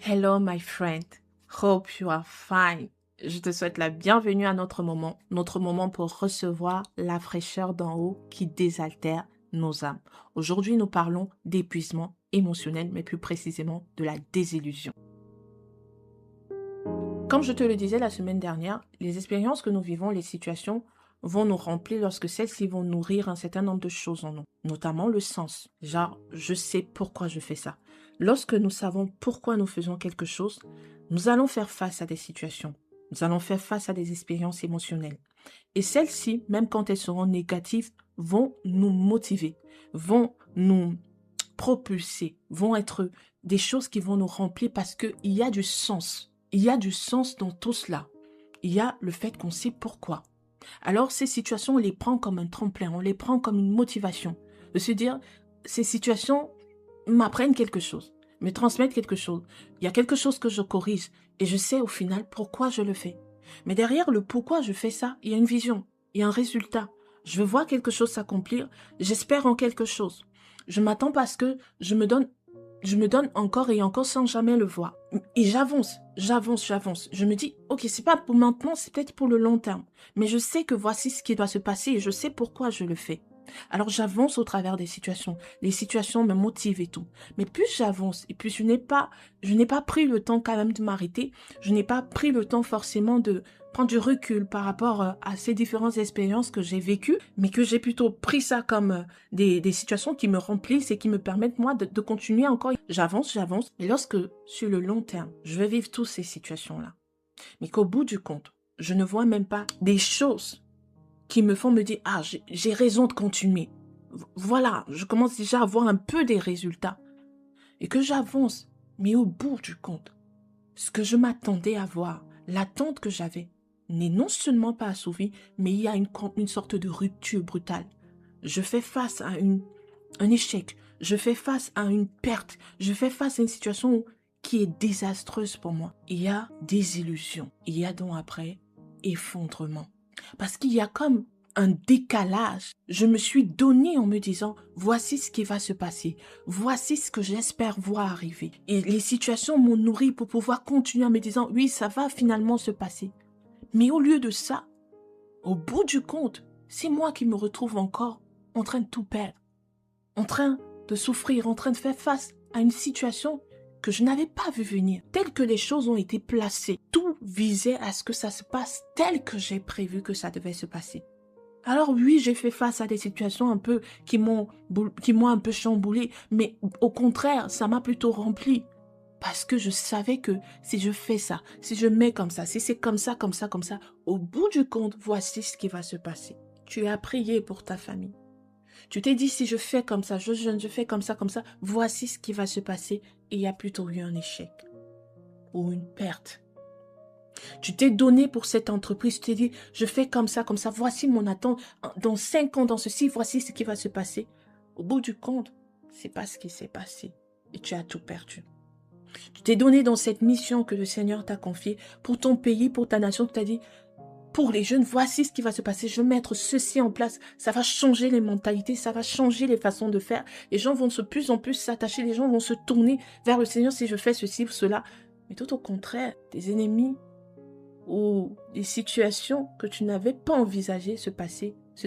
Hello my friend, hope you are fine. Je te souhaite la bienvenue à notre moment pour recevoir la fraîcheur d'en haut qui désaltère nos âmes. Aujourd'hui, nous parlons d'épuisement émotionnel, mais plus précisément de la désillusion. Comme je te le disais la semaine dernière, les expériences que nous vivons, les situations vont nous remplir lorsque celles-ci vont nourrir un certain nombre de choses en nous, notamment le sens. Genre, je sais pourquoi je fais ça. Lorsque nous savons pourquoi nous faisons quelque chose, nous allons faire face à des situations. Nous allons faire face à des expériences émotionnelles. Et celles-ci, même quand elles seront négatives, vont nous motiver, vont nous propulser, vont être des choses qui vont nous remplir parce qu'il y a du sens. Il y a du sens dans tout cela. Il y a le fait qu'on sait pourquoi. Alors ces situations, on les prend comme un tremplin, on les prend comme une motivation. De se dire, ces situations m'apprennent quelque chose, me transmettent quelque chose. Il y a quelque chose que je corrige et je sais au final pourquoi je le fais. Mais derrière le pourquoi je fais ça, il y a une vision, il y a un résultat. Je veux voir quelque chose s'accomplir, j'espère en quelque chose. Je m'attends parce que je me donne encore et encore sans jamais le voir. Et j'avance. Je me dis, ok, c'est pas pour maintenant, c'est peut-être pour le long terme. Mais je sais que voici ce qui doit se passer et je sais pourquoi je le fais. Alors j'avance au travers des situations. Les situations me motivent et tout. Mais plus j'avance et plus je n'ai pas pris le temps quand même de m'arrêter. Je n'ai pas pris le temps forcément de prendre du recul par rapport à ces différentes expériences que j'ai vécues, mais que j'ai plutôt pris ça comme des situations qui me remplissent et qui me permettent moi de continuer encore. J'avance. Et lorsque sur le long terme, je vais vivre toutes ces situations-là, mais qu'au bout du compte, je ne vois même pas des choses qui me font me dire, ah, j'ai raison de continuer. Voilà, je commence déjà à voir un peu des résultats. Et que j'avance, mais au bout du compte, ce que je m'attendais à voir, l'attente que j'avais, n'est non seulement pas assouvie, mais il y a une sorte de rupture brutale. Je fais face à un échec, je fais face à une perte, je fais face à une situation qui est désastreuse pour moi. Il y a désillusion, il y a donc après effondrement. Parce qu'il y a comme un décalage. Je me suis donné en me disant, voici ce qui va se passer. Voici ce que j'espère voir arriver. Et les situations m'ont nourri pour pouvoir continuer en me disant, oui, ça va finalement se passer. Mais au lieu de ça, au bout du compte, c'est moi qui me retrouve encore en train de tout perdre, en train de souffrir, en train de faire face à une situation que je n'avais pas vu venir, telles que les choses ont été placées. Tout visait à ce que ça se passe tel que j'ai prévu que ça devait se passer. Alors oui, j'ai fait face à des situations un peu qui m'ont un peu chamboulé, mais au contraire, ça m'a plutôt rempli. Parce que je savais que si je fais ça, si je mets comme ça, si c'est comme ça, au bout du compte, voici ce qui va se passer. Tu as prié pour ta famille. Tu t'es dit, si je fais comme ça, je jeûne, je fais comme ça, voici ce qui va se passer. Et il y a plutôt eu un échec ou une perte. Tu t'es donné pour cette entreprise, tu t'es dit, je fais comme ça, voici mon attente. Dans 5 ans, dans ceci, voici ce qui va se passer. Au bout du compte, c'est pas ce qui s'est passé. Et tu as tout perdu. Tu t'es donné dans cette mission que le Seigneur t'a confiée pour ton pays, pour ta nation. Tu t'as dit, pour les jeunes, voici ce qui va se passer. Je vais mettre ceci en place. Ça va changer les mentalités, ça va changer les façons de faire. Les gens vont de plus en plus s'attacher, les gens vont se tourner vers le Seigneur si je fais ceci ou cela. Mais tout au contraire, tes ennemis ou des situations que tu n'avais pas envisagées se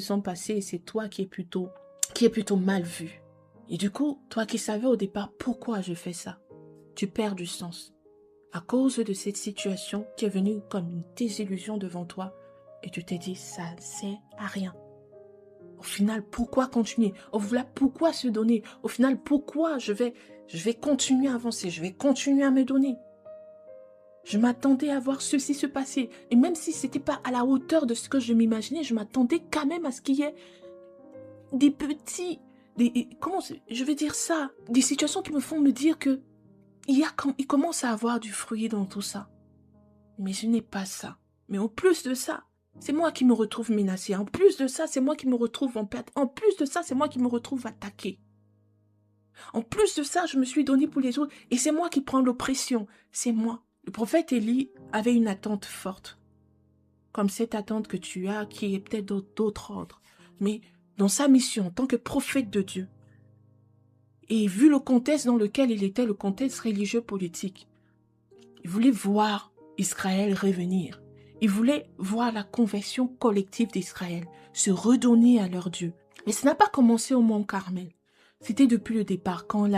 sont passées et c'est toi qui est plutôt mal vu. Et du coup, toi qui savais au départ pourquoi je fais ça, tu perds du sens. À cause de cette situation qui est venue comme une désillusion devant toi et tu t'es dit, ça ne sert à rien. Au final, pourquoi continuer? Au final, pourquoi se donner? Au final, pourquoi je vais continuer à avancer, je vais continuer à me donner? Je m'attendais à voir ceci se passer. Et même si ce n'était pas à la hauteur de ce que je m'imaginais, je m'attendais quand même à ce qu'il y ait des petits... comment je vais dire ça? Des situations qui me font me dire que il commence à avoir du fruit dans tout ça. Mais je n'ai pas ça. Mais en plus de ça, c'est moi qui me retrouve menacée. En plus de ça, c'est moi qui me retrouve en perte. En plus de ça, c'est moi qui me retrouve attaquée. En plus de ça, je me suis donnée pour les autres. Et c'est moi qui prends l'oppression. C'est moi. Le prophète Élie avait une attente forte. Comme cette attente que tu as, qui est peut-être d'autres ordres. Mais dans sa mission, en tant que prophète de Dieu, et vu le contexte dans lequel il était, le contexte religieux politique, Il voulait voir Israël revenir. Il voulait voir la conversion collective d'Israël, se redonner à leur Dieu. Mais ça n'a pas commencé au mont Carmel. C'était depuis le départ, quand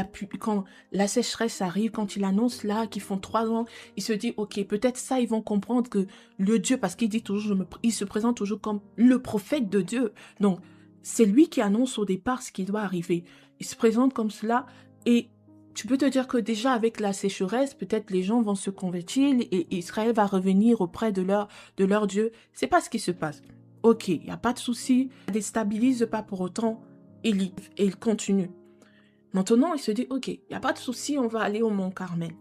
la sécheresse arrive, quand il annonce là qu'ils font 3 ans, il se dit, ok, peut-être ça, ils vont comprendre que le Dieu, parce qu'il dit toujours, il se présente toujours comme le prophète de Dieu. Donc, c'est lui qui annonce au départ ce qui doit arriver. Il se présente comme cela et tu peux te dire que déjà avec la sécheresse, peut-être les gens vont se convertir et Israël va revenir auprès de leur Dieu. C'est pas ce qui se passe. Ok, il n'y a pas de souci, ne déstabilise pas pour autant. Et il continue. Maintenant, il se dit, ok, il n'y a pas de souci, on va aller au mont Carmel.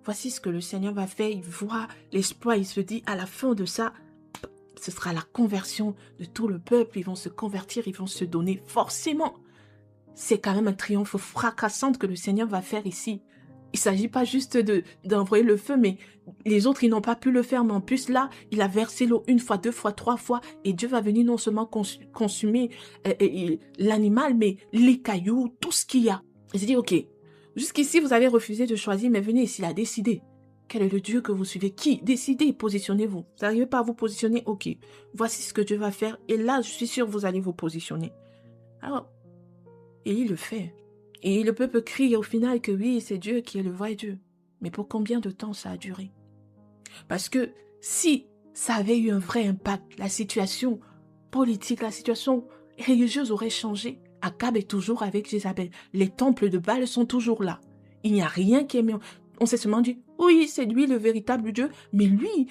Voici ce que le Seigneur va faire. Il voit l'exploit, il se dit, à la fin de ça, ce sera la conversion de tout le peuple. Ils vont se convertir, ils vont se donner forcément. C'est quand même un triomphe fracassant que le Seigneur va faire ici. Il ne s'agit pas juste d'envoyer le feu, mais les autres, ils n'ont pas pu le faire. Mais en plus, là, il a versé l'eau 1 fois, 2 fois, 3 fois. Et Dieu va venir non seulement consumer l'animal, mais les cailloux, tout ce qu'il y a. Il s'est dit, ok, jusqu'ici, vous avez refusé de choisir, mais venez ici, il a décidé. Quel est le Dieu que vous suivez? Qui? Décidez, positionnez-vous. Vous n'arrivez pas à vous positionner? Ok, voici ce que Dieu va faire. Et là, je suis sûr, vous allez vous positionner. Alors, et il le fait. Et le peuple crie au final que oui, c'est Dieu qui est le vrai Dieu. Mais pour combien de temps ça a duré? Parce que si ça avait eu un vrai impact, la situation politique, la situation religieuse aurait changé. Akab est toujours avec Jézabel. Les temples de Baal sont toujours là. Il n'y a rien qui est mis. On s'est seulement dit, oui, c'est lui le véritable Dieu. Mais lui,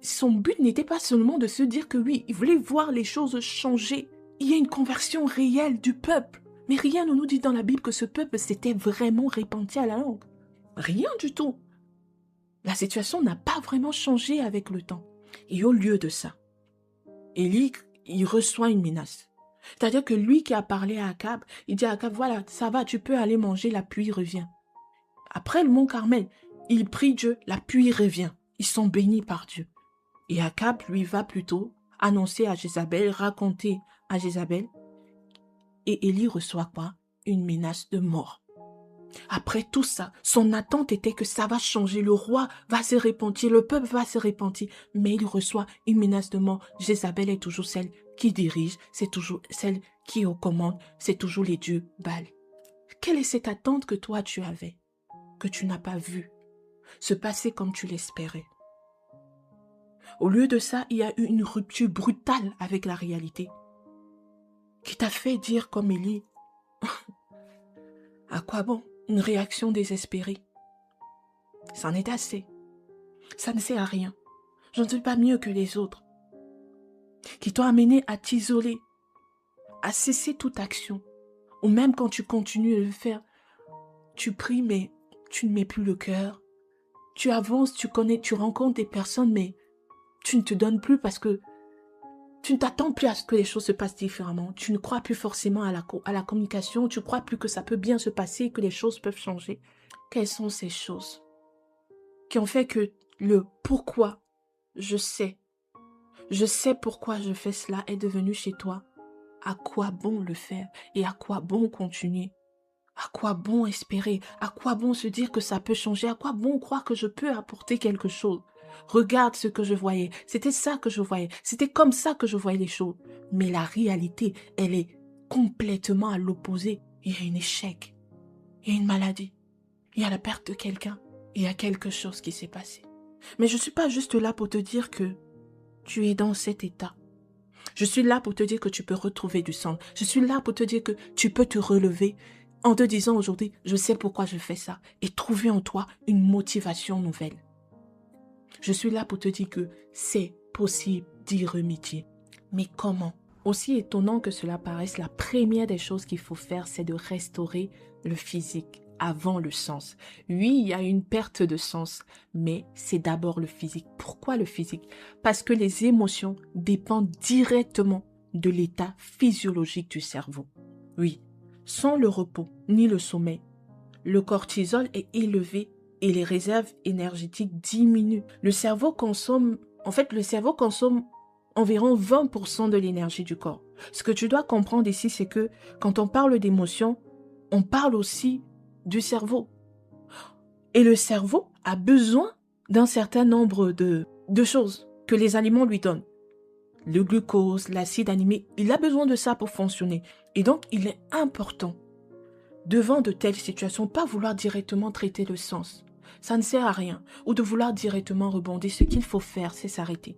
son but n'était pas seulement de se dire que oui, il voulait voir les choses changer. Il y a une conversion réelle du peuple. Mais rien ne nous dit dans la Bible que ce peuple s'était vraiment repenti à la langue. Rien du tout. La situation n'a pas vraiment changé avec le temps. Et au lieu de ça, Élie, il reçoit une menace. C'est-à-dire que lui qui a parlé à Akab, il dit à Akab, voilà, ça va, tu peux aller manger, la pluie revient. Après le mont Carmel, il prie Dieu, la pluie revient. Ils sont bénis par Dieu. Et Akab, lui, va plutôt annoncer à Jézabel, raconter à Jézabel. Et Élie reçoit quoi? Une menace de mort. Après tout ça, son attente était que ça va changer, le roi va se repentir, le peuple va se repentir, mais il reçoit une menace de mort. Jézabel est toujours celle qui dirige, c'est toujours celle qui est aux commandes, c'est toujours les dieux Baal. Quelle est cette attente que toi tu avais, que tu n'as pas vue se passer comme tu l'espérais? Au lieu de ça, il y a eu une rupture brutale avec la réalité qui t'a fait dire comme Élie, à quoi bon une réaction désespérée? C'en est assez. Ça ne sert à rien. Je ne suis pas mieux que les autres. Qui t'ont amené à t'isoler, à cesser toute action. Ou même quand tu continues de le faire, tu pries mais tu ne mets plus le cœur. Tu avances, tu rencontres des personnes mais tu ne te donnes plus parce que tu ne t'attends plus à ce que les choses se passent différemment. Tu ne crois plus forcément à la communication. Tu ne crois plus que ça peut bien se passer, que les choses peuvent changer. Quelles sont ces choses qui ont fait que le pourquoi je sais pourquoi je fais cela est devenu chez toi? À quoi bon le faire? Et à quoi bon continuer? À quoi bon espérer? À quoi bon se dire que ça peut changer? À quoi bon croire que je peux apporter quelque chose? Regarde ce que je voyais. C'était ça que je voyais. C'était comme ça que je voyais les choses. Mais la réalité, elle est complètement à l'opposé. Il y a un échec. Il y a une maladie. Il y a la perte de quelqu'un. Il y a quelque chose qui s'est passé. Mais je ne suis pas juste là pour te dire que tu es dans cet état. Je suis là pour te dire que tu peux retrouver du sens. Je suis là pour te dire que tu peux te relever en te disant aujourd'hui, je sais pourquoi je fais ça, et trouver en toi une motivation nouvelle. Je suis là pour te dire que c'est possible d'y remédier. Mais comment? Aussi étonnant que cela paraisse, la première des choses qu'il faut faire, c'est de restaurer le physique avant le sens. Oui, il y a une perte de sens, mais c'est d'abord le physique. Pourquoi le physique? Parce que les émotions dépendent directement de l'état physiologique du cerveau. Oui, sans le repos ni le sommeil, le cortisol est élevé et les réserves énergétiques diminuent. Le cerveau consomme environ 20% de l'énergie du corps. Ce que tu dois comprendre ici, c'est que quand on parle d'émotions, on parle aussi du cerveau. Et le cerveau a besoin d'un certain nombre de choses que les aliments lui donnent. Le glucose, l'acide aminé, il a besoin de ça pour fonctionner. Et donc, il est important, devant de telles situations, pas vouloir directement traiter le sens. Ça ne sert à rien. Ou de vouloir directement rebondir. Ce qu'il faut faire, c'est s'arrêter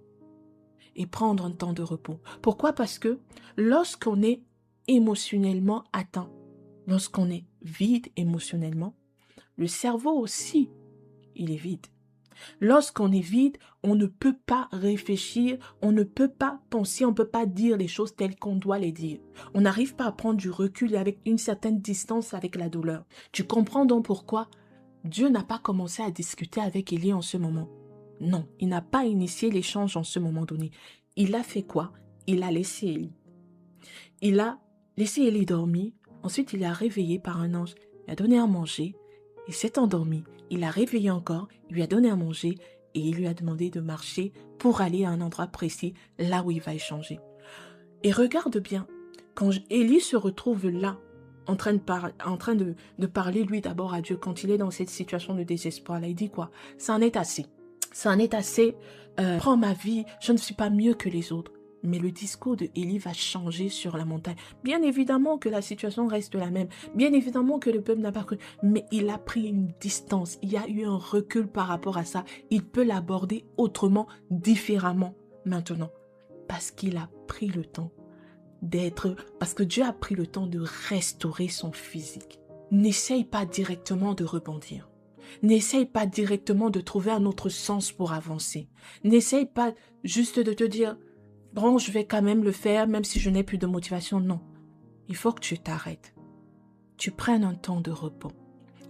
et prendre un temps de repos. Pourquoi? Parce que lorsqu'on est émotionnellement atteint, lorsqu'on est vide émotionnellement, le cerveau aussi, il est vide. Lorsqu'on est vide, on ne peut pas réfléchir, on ne peut pas penser, on ne peut pas dire les choses telles qu'on doit les dire. On n'arrive pas à prendre du recul et avec une certaine distance avec la douleur. Tu comprends donc pourquoi Dieu n'a pas commencé à discuter avec Élie en ce moment. Non, il n'a pas initié l'échange en ce moment donné. Il a fait quoi? Il a laissé Élie. Il a laissé Élie dormir. Ensuite, il l'a réveillé par un ange. Il a donné à manger. Il s'est endormi. Il l'a réveillé encore. Il lui a donné à manger. Et il lui a demandé de marcher pour aller à un endroit précis, là où il va échanger. Et regarde bien, quand Élie se retrouve là, en train de parler lui d'abord à Dieu, quand il est dans cette situation de désespoir, là, il dit quoi? Ça en est assez. Ça en est assez. Prends ma vie, je ne suis pas mieux que les autres. Mais le discours de Élie va changer sur la montagne. Bien évidemment que la situation reste la même. Bien évidemment que le peuple n'a pas cru. Mais il a pris une distance. Il y a eu un recul par rapport à ça. Il peut l'aborder autrement, différemment maintenant. Parce qu'il a pris le temps parce que Dieu a pris le temps de restaurer son physique. N'essaye pas directement de rebondir. N'essaye pas directement de trouver un autre sens pour avancer. N'essaye pas juste de te dire, bon, je vais quand même le faire, même si je n'ai plus de motivation. Non. Il faut que tu t'arrêtes. Tu prennes un temps de repos.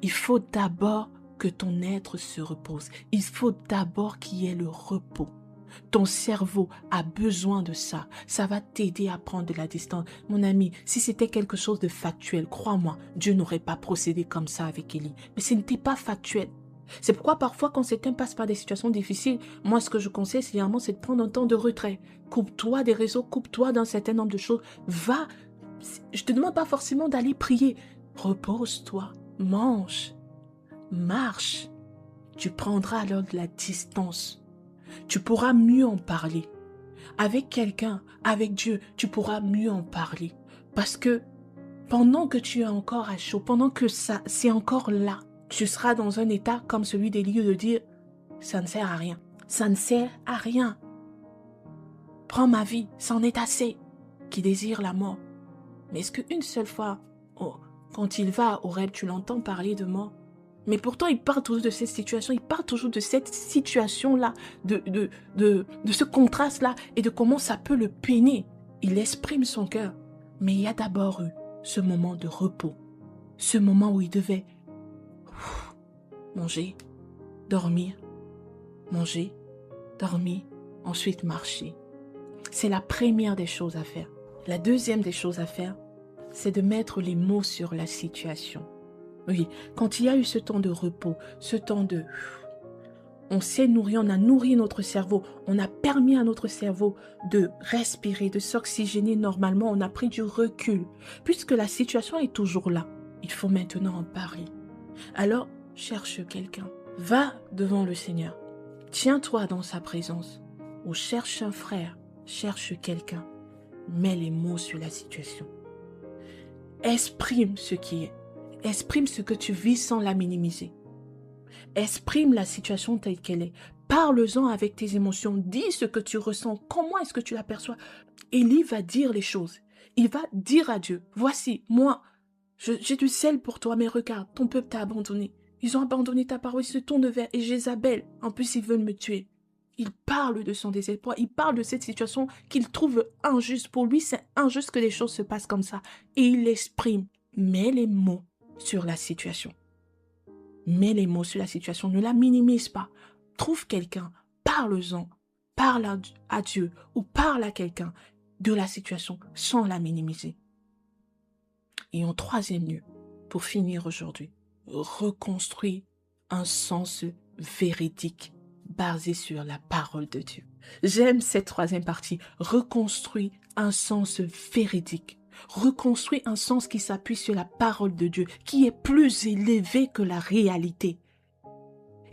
Il faut d'abord que ton être se repose. Il faut d'abord qu'il y ait le repos. Ton cerveau a besoin de ça. Ça va t'aider à prendre de la distance. Mon ami, si c'était quelque chose de factuel, crois-moi, Dieu n'aurait pas procédé comme ça avec Élie. Mais ce n'était pas factuel. C'est pourquoi parfois quand quelqu'un passe par des situations difficiles, moi ce que je conseille c'est de prendre un temps de retrait. Coupe-toi des réseaux, coupe-toi d'un certain nombre de choses. Va, je te demande pas forcément d'aller prier. Repose-toi, mange, marche. Tu prendras alors de la distance. Tu pourras mieux en parler. Avec quelqu'un, avec Dieu, tu pourras mieux en parler. Parce que pendant que tu es encore à chaud, pendant que ça, c'est encore là, tu seras dans un état comme celui d'Élie de dire, ça ne sert à rien. Ça ne sert à rien. Prends ma vie, c'en est assez. Qui désire la mort. Mais est-ce qu'une seule fois, quand il va au rêve, tu l'entends parler de mort? Mais pourtant, il parle toujours de cette situation, il parle toujours de cette situation-là, de ce contraste-là et de comment ça peut le peiner. Il exprime son cœur. Mais il y a d'abord eu ce moment de repos, ce moment où il devait manger, dormir, manger, dormir, ensuite marcher. C'est la première des choses à faire. La deuxième des choses à faire, c'est de mettre les mots sur la situation. Oui, quand il y a eu ce temps de repos, ce temps de... On s'est nourri, on a nourri notre cerveau, on a permis à notre cerveau de respirer, de s'oxygéner normalement, on a pris du recul. Puisque la situation est toujours là, il faut maintenant en parler. Alors, cherche quelqu'un, va devant le Seigneur, tiens-toi dans sa présence, ou cherche un frère, cherche quelqu'un, mets les mots sur la situation. Exprime ce qui est. Exprime ce que tu vis sans la minimiser. Exprime la situation telle qu'elle est. Parle-en avec tes émotions. Dis ce que tu ressens. Comment est-ce que tu l'aperçois? Élie va dire les choses. Il va dire à Dieu, voici, moi, j'ai du sel pour toi, mais regarde, ton peuple t'a abandonné. Ils ont abandonné ta parole, ils se tournent vers et Jézabel. En plus, ils veulent me tuer. Il parle de son désespoir. Il parle de cette situation qu'il trouve injuste. Pour lui, c'est injuste que les choses se passent comme ça. Et il l'exprime. Mets les mots sur la situation. Mets les mots sur la situation. Ne la minimise pas. Trouve quelqu'un. Parle-en. Parle à Dieu ou parle à quelqu'un de la situation sans la minimiser. Et en troisième lieu, pour finir aujourd'hui, reconstruis un sens véridique basé sur la parole de Dieu. J'aime cette troisième partie. Reconstruis un sens véridique. Reconstruis un sens qui s'appuie sur la parole de Dieu, qui est plus élevé que la réalité.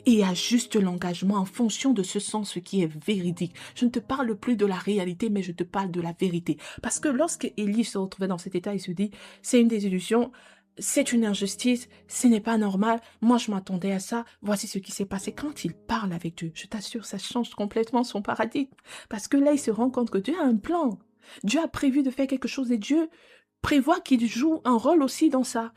et ajuste l'engagement en fonction de ce sens qui est véridique. Je ne te parle plus de la réalité, mais je te parle de la vérité. Parce que lorsque Élie se retrouvait dans cet état, il se dit, c'est une désillusion, c'est une injustice, ce n'est pas normal, moi je m'attendais à ça, voici ce qui s'est passé. Quand il parle avec Dieu, je t'assure, ça change complètement son paradigme. Parce que là, il se rend compte que Dieu a un plan. Dieu a prévu de faire quelque chose et Dieu prévoit qu'il joue un rôle aussi dans ça.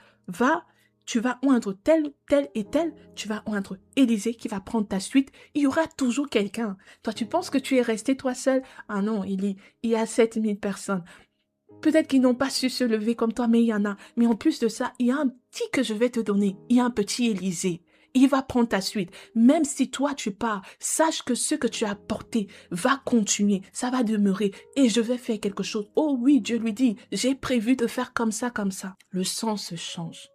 Tu vas oindre tel, tel et tel, tu vas oindre Élisée qui va prendre ta suite. Il y aura toujours quelqu'un. Toi, tu penses que tu es resté toi seul? Ah non, il y a 7000 personnes. Peut-être qu'ils n'ont pas su se lever comme toi, mais il y en a. Mais en plus de ça, il y a un petit que je vais te donner. Il y a un petit Élisée. Il va prendre ta suite. Même si toi tu pars, sache que ce que tu as porté va continuer, ça va demeurer et je vais faire quelque chose. Oh oui, Dieu lui dit, j'ai prévu de faire comme ça, comme ça. Le sens se change.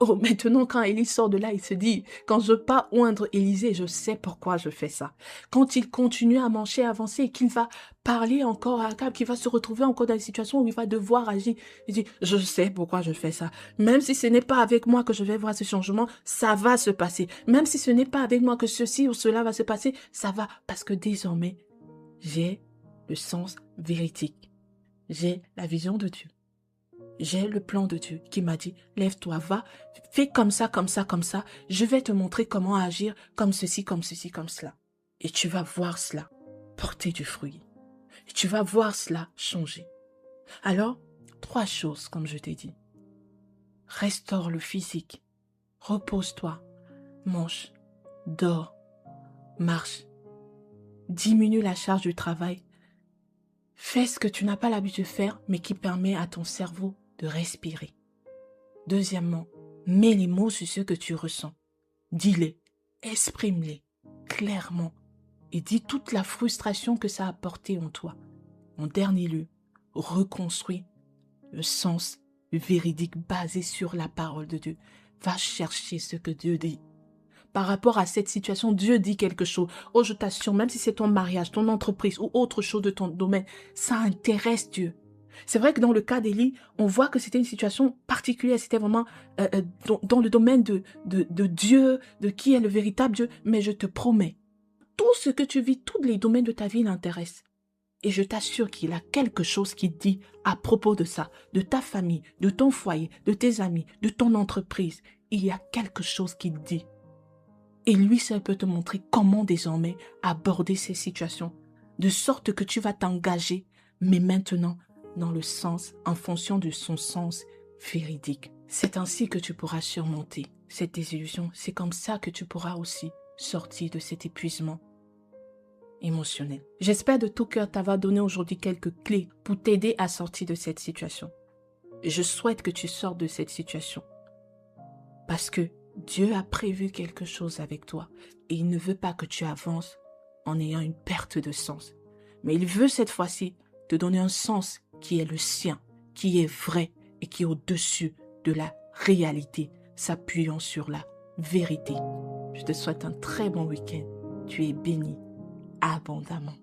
Oh, maintenant, quand Élie sort de là, il se dit, quand je pars oindre Élisée, je sais pourquoi je fais ça. Quand il continue à marcher, à avancer, et qu'il va parler encore à Akab, qu'il va se retrouver encore dans une situation où il va devoir agir, il dit, je sais pourquoi je fais ça. Même si ce n'est pas avec moi que je vais voir ce changement, ça va se passer. Même si ce n'est pas avec moi que ceci ou cela va se passer, ça va. Parce que désormais, j'ai le sens véridique. J'ai la vision de Dieu. J'ai le plan de Dieu qui m'a dit, lève-toi, va, fais comme ça, comme ça, comme ça. Je vais te montrer comment agir comme ceci, comme ceci, comme cela. Et tu vas voir cela porter du fruit. Et tu vas voir cela changer. Alors, 3 choses, comme je t'ai dit. Restaure le physique. Repose-toi. Mange. Dors. Marche. Diminue la charge du travail. Fais ce que tu n'as pas l'habitude de faire, mais qui permet à ton cerveau de respirer. Deuxièmement, mets les mots sur ce que tu ressens. Dis-les, exprime-les clairement et dis toute la frustration que ça a apporté en toi. En dernier lieu, reconstruis le sens véridique basé sur la parole de Dieu. Va chercher ce que Dieu dit. Par rapport à cette situation, Dieu dit quelque chose. Oh, je t'assure, même si c'est ton mariage, ton entreprise ou autre chose de ton domaine, ça intéresse Dieu. C'est vrai que dans le cas d'Élie, on voit que c'était une situation particulière, c'était vraiment dans le domaine de Dieu, de qui est le véritable Dieu. Mais je te promets, tout ce que tu vis, tous les domaines de ta vie l'intéressent. Et je t'assure qu'il a quelque chose qui dit à propos de ça, de ta famille, de ton foyer, de tes amis, de ton entreprise. Il y a quelque chose qui dit. Et lui seul peut te montrer comment désormais aborder ces situations, de sorte que tu vas t'engager, mais maintenant dans le sens, en fonction de son sens véridique. C'est ainsi que tu pourras surmonter cette désillusion. C'est comme ça que tu pourras aussi sortir de cet épuisement émotionnel. J'espère de tout cœur t'avoir donné aujourd'hui quelques clés pour t'aider à sortir de cette situation. Je souhaite que tu sortes de cette situation parce que Dieu a prévu quelque chose avec toi et il ne veut pas que tu avances en ayant une perte de sens. Mais il veut cette fois-ci te donner un sens qui est le sien, qui est vrai et qui est au-dessus de la réalité, s'appuyant sur la vérité. Je te souhaite un très bon week-end. Tu es béni abondamment.